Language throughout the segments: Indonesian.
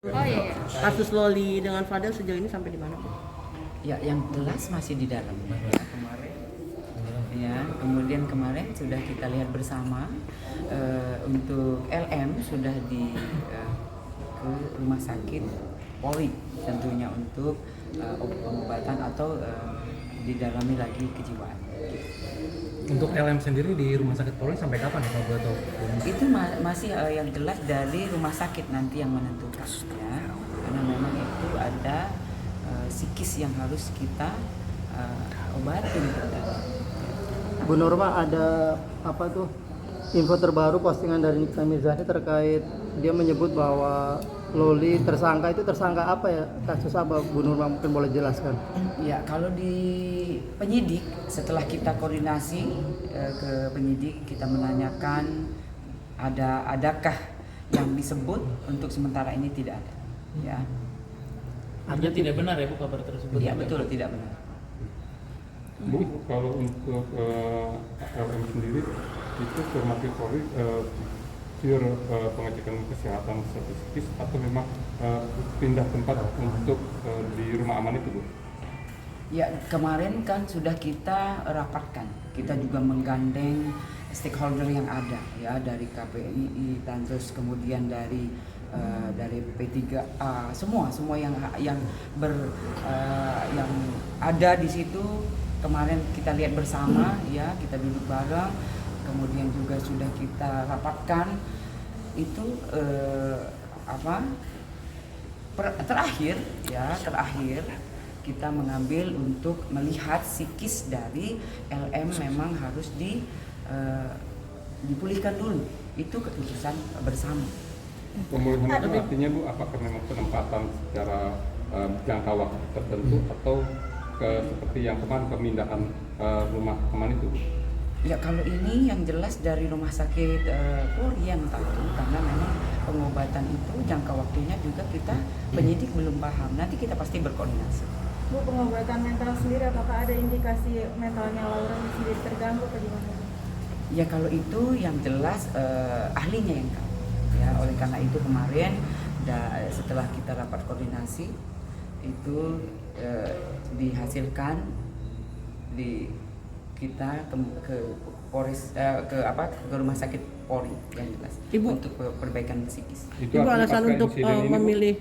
Oh iya. Kasus Loli dengan Fadel sejauh ini sampai di mana, Bu? Ya, yang jelas masih di dalam. Ya, kemarin. Ya, kemudian kemarin sudah kita lihat bersama untuk LM sudah ke rumah sakit Polri tentunya untuk pengobatan atau didalami lagi kejiwaan. Untuk LM sendiri di rumah sakit Polri sampai kapan ya kalau boleh tahu? Itu masih yang jelas dari rumah sakit nanti yang menentukan ya, karena memang itu ada psikis yang harus kita obatin. Bu Nurma, ada apa tuh info terbaru postingan dari Nikita Mirzani terkait dia menyebut bahwa Loli tersangka itu tersangka apa ya, kasus apa, Bu Nurma mungkin boleh jelaskan? Ya, kalau di penyidik setelah kita koordinasi ke penyidik, kita menanyakan adakah yang disebut, untuk sementara ini tidak ada. Ya. Artinya tidak benar ya Bu kabar tersebut? Iya betul, tidak benar. Bu, kalau untuk LM sendiri itu ke rumah sakit Polri pure pengecekan kesehatan psikis atau memang pindah tempat untuk di rumah aman itu, Bu? Ya, kemarin kan sudah kita rapatkan, kita juga menggandeng stakeholder yang ada ya, dari KPII dan terus kemudian dari P3A, semua yang ada di situ. Kemarin kita lihat bersama ya, kita duduk bareng, kemudian juga sudah kita rapatkan itu terakhir kita mengambil untuk melihat psikis dari LM memang harus dipulihkan dulu. Itu keputusan bersama. Pemulihan itu artinya, Bu, apakah memang penempatan secara jangka waktu tertentu atau seperti yang kemarin pemindahan rumah kemarin itu, Bu? Ya, kalau ini yang jelas dari rumah sakit Polri yang tahu, karena memang pengobatan itu jangka waktunya juga kita penyidik belum paham. Nanti kita pasti berkoordinasi. Bu, pengobatan mental sendiri apakah ada indikasi mentalnya Laura sendiri terganggu atau gimana? Ya, kalau itu yang jelas ahlinya yang tahu. Ya, oleh karena itu kemarin setelah kita rapat koordinasi itu dihasilkan kita ke Polres ke rumah sakit Polri yang jelas, Ibu, untuk perbaikan psikis. Ibu, alasan untuk memilih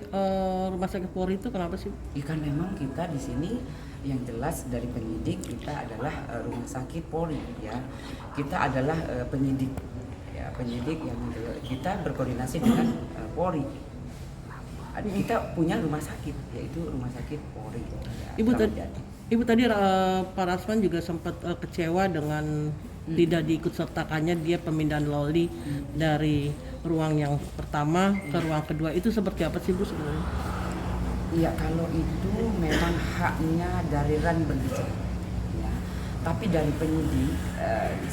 rumah sakit Polri itu kenapa sih? Ya kan memang kita di sini yang jelas dari penyidik kita adalah rumah sakit Polri ya. Kita adalah penyidik yang kita berkoordinasi dengan Polri. Kita punya rumah sakit, yaitu rumah sakit Polri. Ya, Ibu tadi Pak Rasman juga sempat kecewa dengan tidak diikut sertakannya dia pemindahan Loli dari ruang yang pertama ke ruang kedua. Itu seperti apa sih, Bu, sebenarnya? Iya, kalau itu memang haknya dari RAN berbicara. Ya. Tapi dari penyidik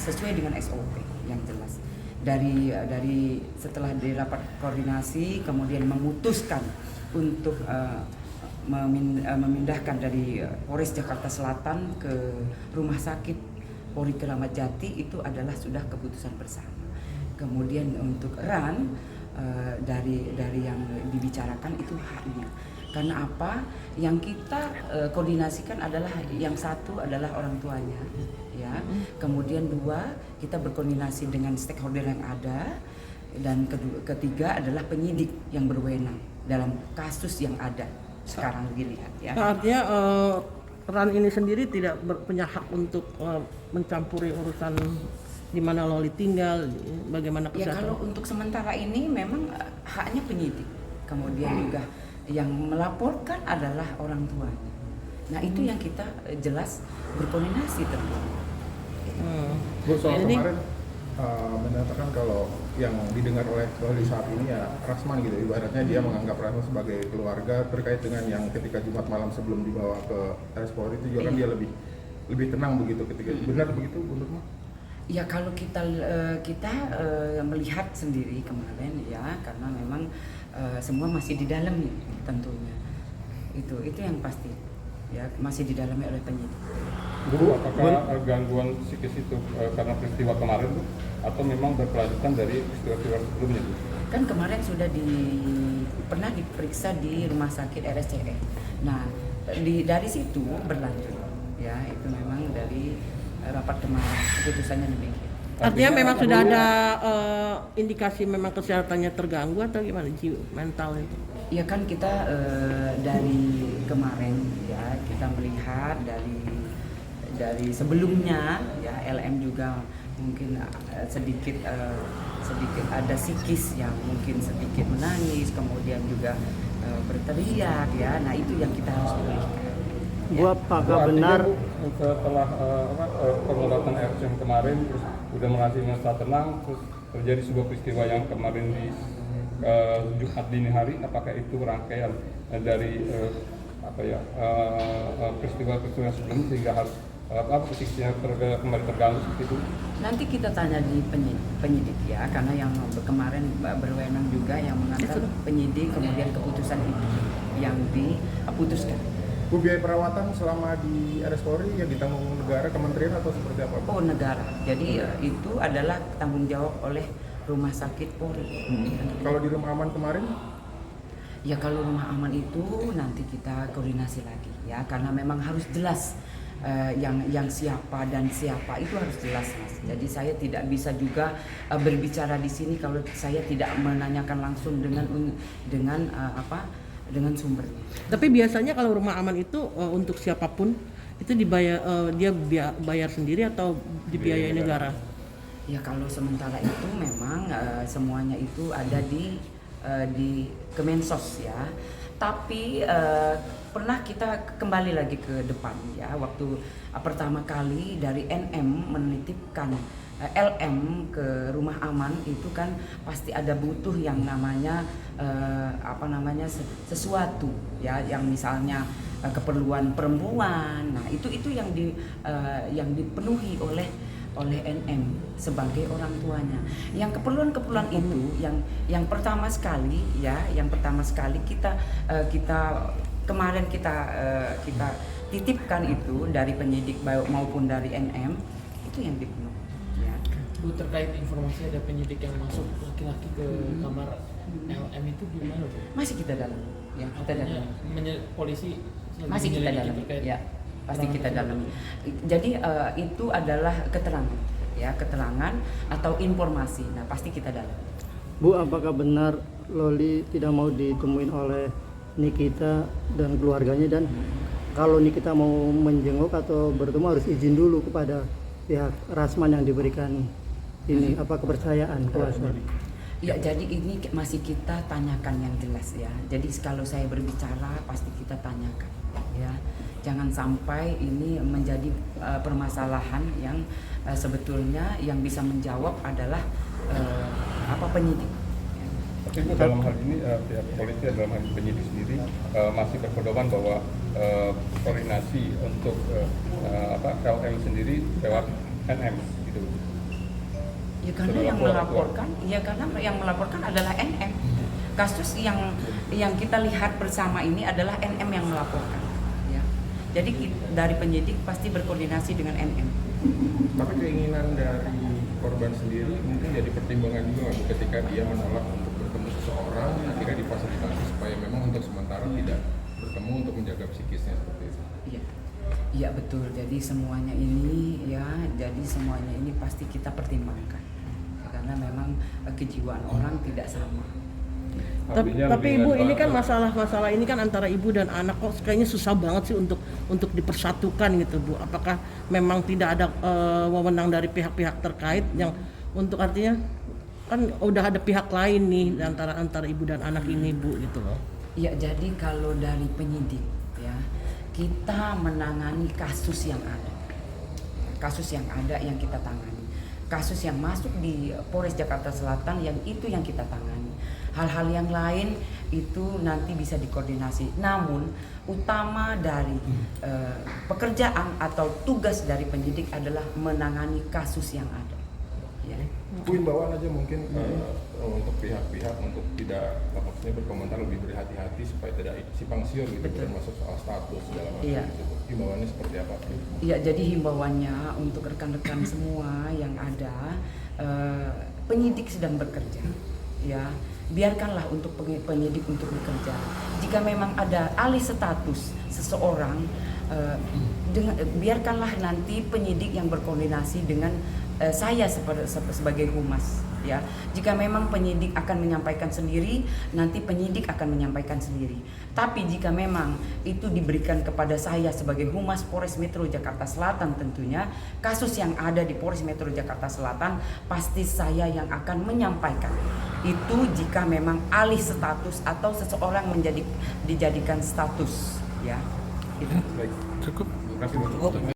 sesuai dengan SOP yang jelas. Dari setelah dirapat koordinasi kemudian memutuskan untuk memindahkan dari Polres Jakarta Selatan ke rumah sakit Polri Kramat Jati, itu adalah sudah keputusan bersama. Kemudian untuk RAN dari yang dibicarakan itu haknya. Karena apa? Yang kita koordinasikan adalah yang satu adalah orang tuanya, ya. Kemudian dua, kita berkoordinasi dengan stakeholder yang ada, dan ketiga adalah penyidik yang berwenang dalam kasus yang ada sekarang dilihat, ya. Artinya RAN ini sendiri tidak punya hak untuk mencampuri urusan di mana Loli tinggal, bagaimana kesehatan? Ya, kalau untuk sementara ini memang haknya penyidik. Kemudian juga yang melaporkan adalah orang tuanya. Nah, itu yang kita jelas berkoordinasi tentunya. Bu, soal kemarin menyatakan kalau yang didengar oleh Loli saat ini ya Rasman gitu, ibaratnya dia menganggap Rasman sebagai keluarga terkait dengan yang ketika Jumat malam sebelum dibawa ke RS Polri itu juga kan dia lebih tenang begitu ketika benar begitu, Bu Nurma? Ya, kalau kita melihat sendiri kemarin ya, karena memang semua masih di dalamnya tentunya. Itu yang pasti ya, masih didalami oleh penyidik. Bu, apakah gangguan psikis itu karena peristiwa kemarin, Bu, atau memang berkelanjutan dari peristiwa sebelumnya, Bu? Kan kemarin sudah pernah diperiksa di rumah sakit RSCM. Nah, dari situ berlanjut, ya itu memang dari rapat kemarin keputusannya demikian. Artinya memang sudah ada indikasi memang kesehatannya terganggu atau gimana jiwa mental itu? Ya kan kita dari kemarin ya kita melihat dari sebelumnya ya LM juga mungkin sedikit ada psikis yang mungkin sedikit menangis, kemudian juga berteriak ya. Nah itu yang kita harus pulihkan. Bu, apakah benar setelah pengobatan RCM kemarin terus udah mengasih masa tenang, terus terjadi sebuah peristiwa yang kemarin di Jumat dini hari, apakah itu rangkaian dari peristiwa-peristiwa sebelumnya sehingga harus psikisnya kembali terganggu seperti itu? Nanti kita tanya di penyidik ya, karena yang kemarin berwenang juga yang mengantar penyidik, kemudian keputusan itu yang diputuskan. Bu, biaya perawatan selama di RS Polri yang ditanggung negara, kementerian atau seperti apa? Oh, negara. Jadi itu adalah tanggung jawab oleh rumah sakit Polri. Kalau di rumah aman kemarin? Ya kalau rumah aman itu nanti kita koordinasi lagi ya, karena memang harus jelas yang siapa dan siapa itu harus jelas, Mas. Jadi saya tidak bisa juga berbicara di sini kalau saya tidak menanyakan langsung dengan sumbernya. Tapi biasanya kalau rumah aman itu untuk siapapun itu dibayar dia bayar sendiri atau dibiayai negara? Ya kalau sementara itu memang semuanya itu ada di Kemensos ya. Tapi pernah kita kembali lagi ke depan ya, waktu pertama kali dari NM menitipkan LM ke rumah aman itu kan pasti ada butuh yang namanya sesuatu ya, yang misalnya keperluan perempuan. Nah itu yang dipenuhi oleh NM sebagai orang tuanya. Yang keperluan itu yang pertama sekali kita kemarin kita titipkan itu dari penyidik maupun dari NM itu yang dipenuhi. Ya. Bu, terkait informasi ada penyidik yang masuk laki-laki ke kamar LM itu gimana, Bu? Masih kita dalam. Ya, kita dalam. Polisi masih kita dalam. Ya, pasti kita dalam. Jadi itu adalah keterangan atau informasi. Nah, pasti kita dalam. Bu, apakah benar Loli tidak mau ditemuin oleh Nikita dan keluarganya, dan kalau Nikita mau menjenguk atau bertemu harus izin dulu kepada pihak Rasman yang diberikan ini kepercayaan kuasa? Ya, jadi ini masih kita tanyakan yang jelas ya. Jadi kalau saya berbicara pasti kita tanyakan ya. Jangan sampai ini menjadi permasalahan yang sebetulnya yang bisa menjawab adalah penyidik. Tapi itu dalam hal ini pihak polisi dalam hal penyidik sendiri masih berpedoman bahwa koordinasi untuk LM sendiri lewat NM gitu. Ya karena yang melaporkan adalah NM. Kasus yang kita lihat bersama ini adalah NM yang melaporkan. Ya. Jadi dari penyidik pasti berkoordinasi dengan NM. Tapi keinginan dari korban sendiri mungkin jadi pertimbangan juga Bu, ketika dia menolak untuk bertemu seseorang ketika difasilitasi supaya memang untuk sementara tidak bertemu untuk menjaga psikisnya seperti itu. Iya. Iya betul. Jadi semuanya ini pasti kita pertimbangkan. Karena memang kejiwaan orang tidak sama. Tapi Ibu, ini kan masalah ini kan antara ibu dan anak, kok kayaknya susah banget sih untuk dipersatukan gitu, Bu. Apakah memang tidak ada wewenang dari pihak-pihak terkait yang untuk, artinya kan udah ada pihak lain nih antara ibu dan anak ini, Bu, gitu loh. Ya, jadi kalau dari penyidik ya, kita menangani kasus yang ada. Kasus yang ada yang kita tangani. Kasus yang masuk di Polres Jakarta Selatan yang kita tangani. Hal-hal yang lain itu nanti bisa dikoordinasi. Namun utama dari pekerjaan atau tugas dari penyidik adalah menangani kasus yang ada. Ya. Bu, imbauan aja mungkin untuk pihak-pihak untuk tidak maksudnya berkomentar lebih berhati-hati supaya tidak simpang siur gitu, termasuk soal status segala macam. Iya. Gitu. Himbauannya seperti apa? Iya, jadi himbauannya untuk rekan-rekan semua yang ada, penyidik sedang bekerja, ya. biarkanlah untuk penyidik untuk bekerja. Jika memang ada alih status seseorang, biarkanlah nanti penyidik yang berkoordinasi dengan saya sebagai humas, ya. Jika memang penyidik akan menyampaikan sendiri, nanti penyidik akan menyampaikan sendiri. Tapi jika memang itu diberikan kepada saya sebagai humas Polres Metro Jakarta Selatan, tentunya kasus yang ada di Polres Metro Jakarta Selatan pasti saya yang akan menyampaikan. Itu jika memang alih status atau seseorang dijadikan status, ya. Itu. Baik. Cukup. Terima kasih.